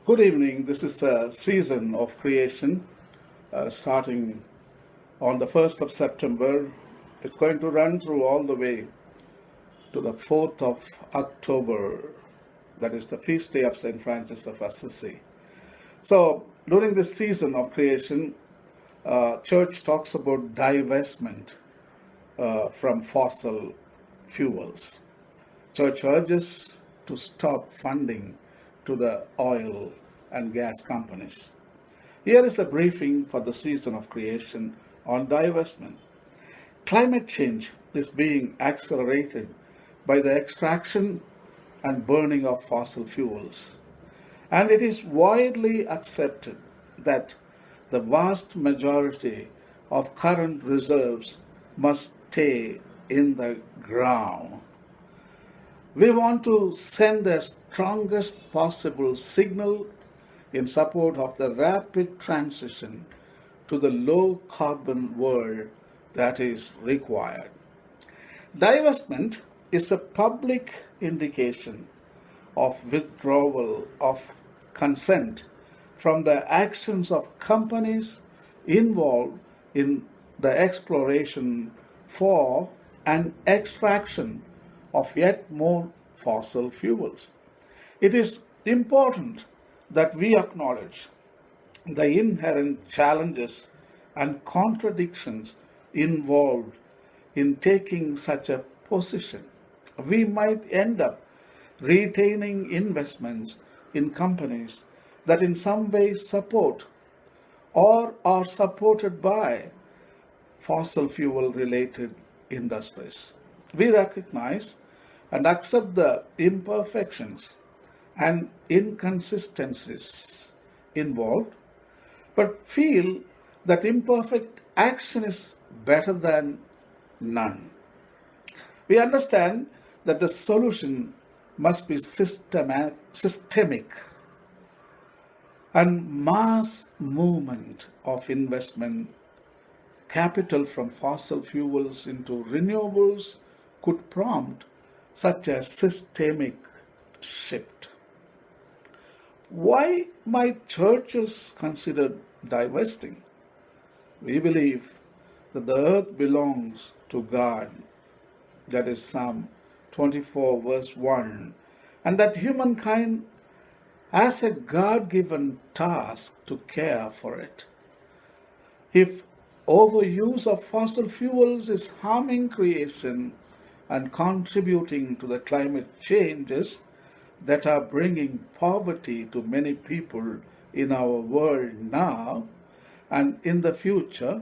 Good evening. This is a season of creation starting on the 1st of September. It's going to run through all the way to the 4th of October. That is the feast day of St. Francis of Assisi. So, during this season of creation, Church talks about divestment from fossil fuels. Church urges to stop funding to the oil and gas companies. Here is a briefing for the season of creation on divestment. Climate change is being accelerated by the extraction and burning of fossil fuels, and it is widely accepted that the vast majority of current reserves must stay in the ground. We want to send the strongest possible signal in support of the rapid transition to the low carbon world that is required. Divestment is a public indication of withdrawal of consent from the actions of companies involved in the exploration for and extraction of yet more fossil fuels. It is important that we acknowledge the inherent challenges and contradictions involved in taking such a position. We might end up retaining investments in companies that in some ways support or are supported by fossil fuel related industries. We recognize and accept the imperfections and inconsistencies involved, but feel that imperfect action is better than none. We understand that the solution must be systemic and mass movement of investment capital from fossil fuels into renewables could prompt such a systemic shift. Why might churches consider divesting? We believe that the earth belongs to God, that is Psalm 24, verse 1, and that humankind has a God given task to care for it. If overuse of fossil fuels is harming creation and contributing to the climate changes that are bringing poverty to many people in our world now and in the future,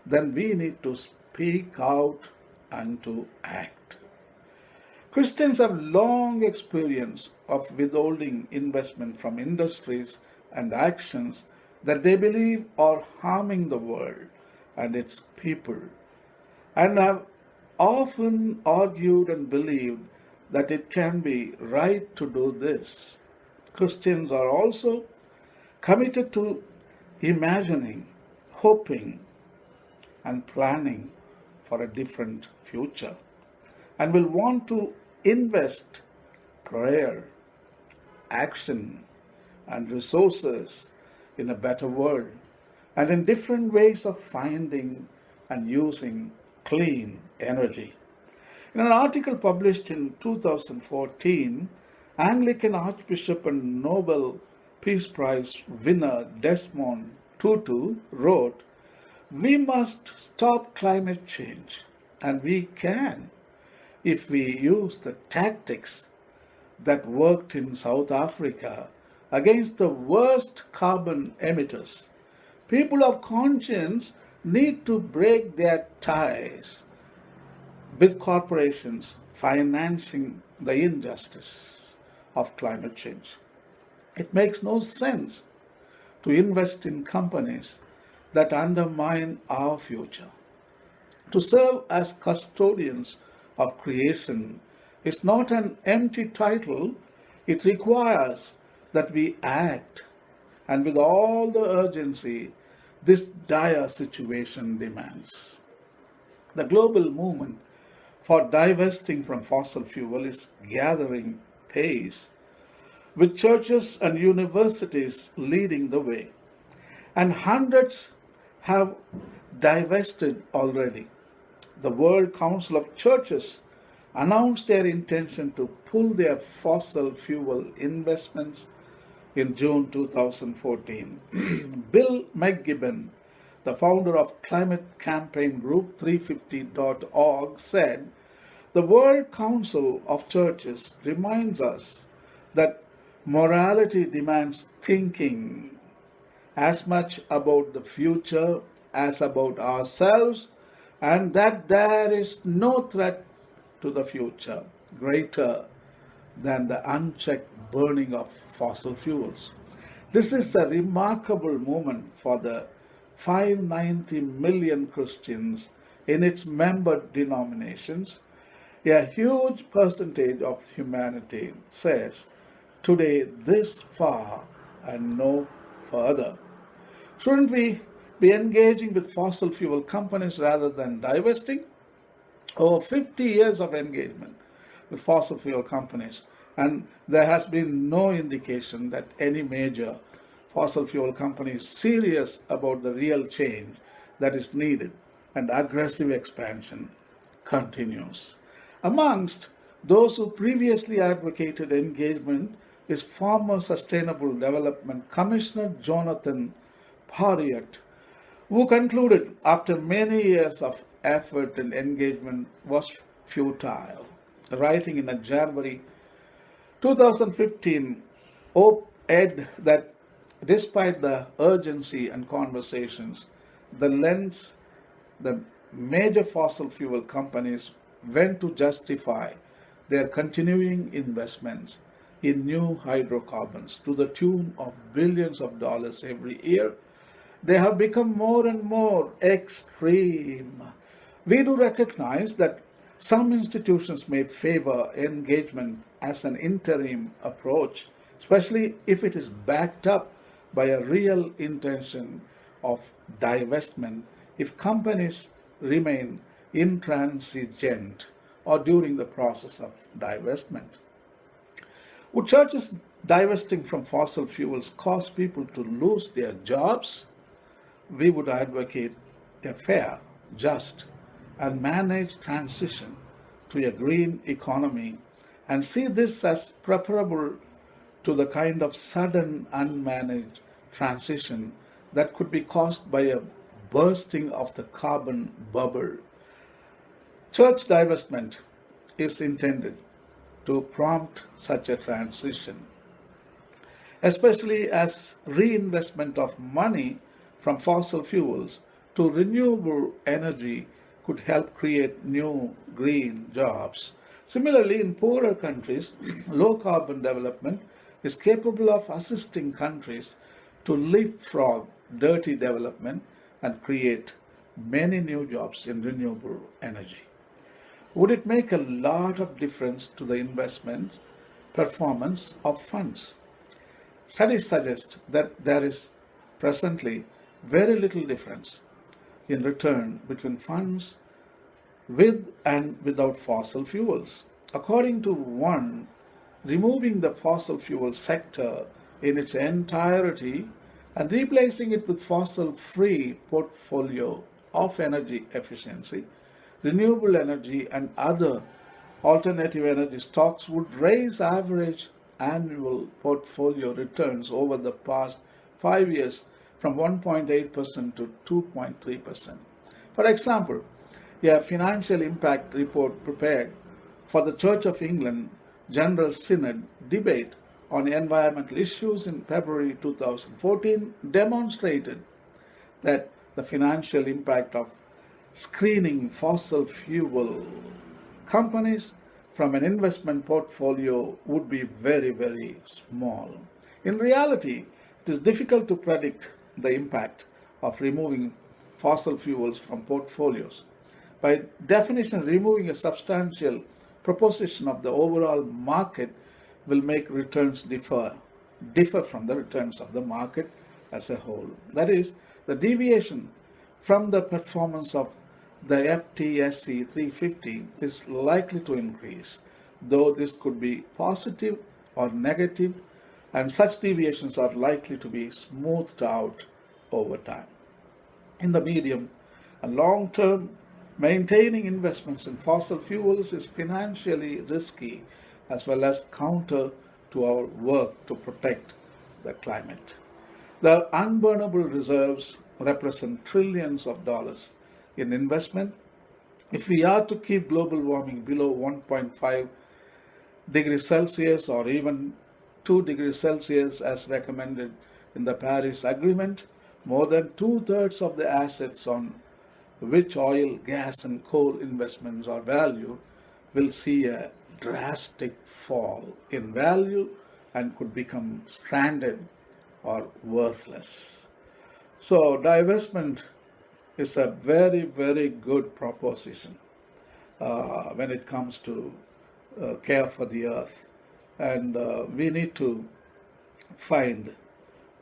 then we need to speak out and to act. Christians have long experience of withholding investment from industries and actions that they believe are harming the world and its people, and have often argued and believed that it can be right to do this. Christians are also committed to imagining, hoping, and planning for a different future, and will want to invest prayer, action, and resources in a better world and in different ways of finding and using clean energy. In an article published in 2014, Anglican Archbishop and Nobel Peace Prize winner Desmond Tutu wrote, "We must stop climate change, and we can if we use the tactics that worked in South Africa against the worst carbon emitters. People of conscience need to break their ties with corporations financing the injustice of climate change. It makes no sense to invest in companies that undermine our future. To serve as custodians of creation is not an empty title, it requires that we act, and with all the urgency this dire situation demands." The global movement for divesting from fossil fuel is gathering pace, with churches and universities leading the way. And hundreds have divested already. The World Council of Churches announced their intention to pull their fossil fuel investments in June 2014. Bill McGibbon, the founder of climate campaign group 350.org, said, "The World Council of Churches reminds us that morality demands thinking as much about the future as about ourselves, and that there is no threat to the future greater than the unchecked burning of fossil fuels." This is a remarkable moment for the 590 million Christians in its member denominations. A huge percentage of humanity says, "Today this far and no further." Shouldn't we be engaging with fossil fuel companies rather than divesting? Over 50 years of engagement with fossil fuel companies, and there has been no indication that any major fossil fuel company is serious about the real change that is needed, and aggressive expansion continues. Amongst those who previously advocated engagement is former Sustainable Development Commissioner Jonathan Porriott, who concluded after many years of effort and engagement was futile, writing in a January 2015 op-ed that despite the urgency and conversations, the major fossil fuel companies went to justify their continuing investments in new hydrocarbons to the tune of billions of dollars every year, they have become more and more extreme. We do recognize that some institutions may favor engagement as an interim approach, especially if it is backed up by a real intention of divestment if companies remain intransigent or during the process of divestment. Would churches divesting from fossil fuels cause people to lose their jobs? We would advocate a fair, just, and managed transition to a green economy and see this as preferable to the kind of sudden, unmanaged transition that could be caused by a bursting of the carbon bubble. Church divestment is intended to prompt such a transition, especially as reinvestment of money from fossil fuels to renewable energy could help create new green jobs. Similarly, in poorer countries, low carbon development is capable of assisting countries to leapfrog dirty development and create many new jobs in renewable energy. Would it make a lot of difference to the investment performance of funds? Studies suggest that there is presently very little difference in return between funds with and without fossil fuels. According to one, removing the fossil fuel sector in its entirety and replacing it with fossil-free portfolio of energy efficiency, renewable energy and other alternative energy stocks would raise average annual portfolio returns over the past 5 years from 1.8% to 2.3%. For example, a financial impact report prepared for the Church of England General Synod debate on environmental issues in February 2014 demonstrated that the financial impact of screening fossil fuel companies from an investment portfolio would be very, very small. In reality, it is difficult to predict the impact of removing fossil fuels from portfolios. By definition, removing a substantial proportion of the overall market will make returns differ from the returns of the market as a whole. That is, the deviation from the performance of the FTSE 350 is likely to increase, though this could be positive or negative and such deviations are likely to be smoothed out over time. In the medium and long term, maintaining investments in fossil fuels is financially risky as well as counter to our work to protect the climate. The unburnable reserves represent trillions of dollars in investment. If we are to keep global warming below 1.5 degrees Celsius or even 2 degrees Celsius as recommended in the Paris Agreement, more than two-thirds of the assets on which oil, gas, and coal investments are valued will see a drastic fall in value and could become stranded or worthless. So, divestment is a very, very good proposition when it comes to care for the earth. And we need to find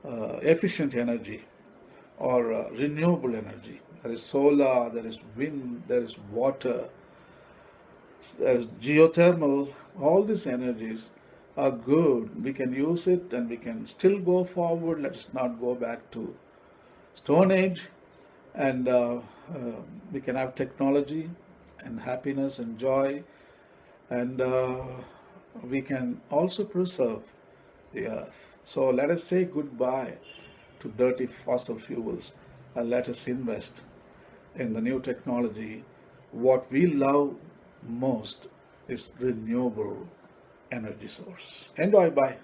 efficient energy or renewable energy. There is solar, there is wind, there is water, there is geothermal. All these energies are good. We can use it and we can still go forward. Let us not go back to Stone Age. And we can have technology and happiness and joy. And we can also preserve the earth. So let us say goodbye to dirty fossil fuels and let us invest in the new technology. What we love most is renewable energy source. Enjoy. Bye.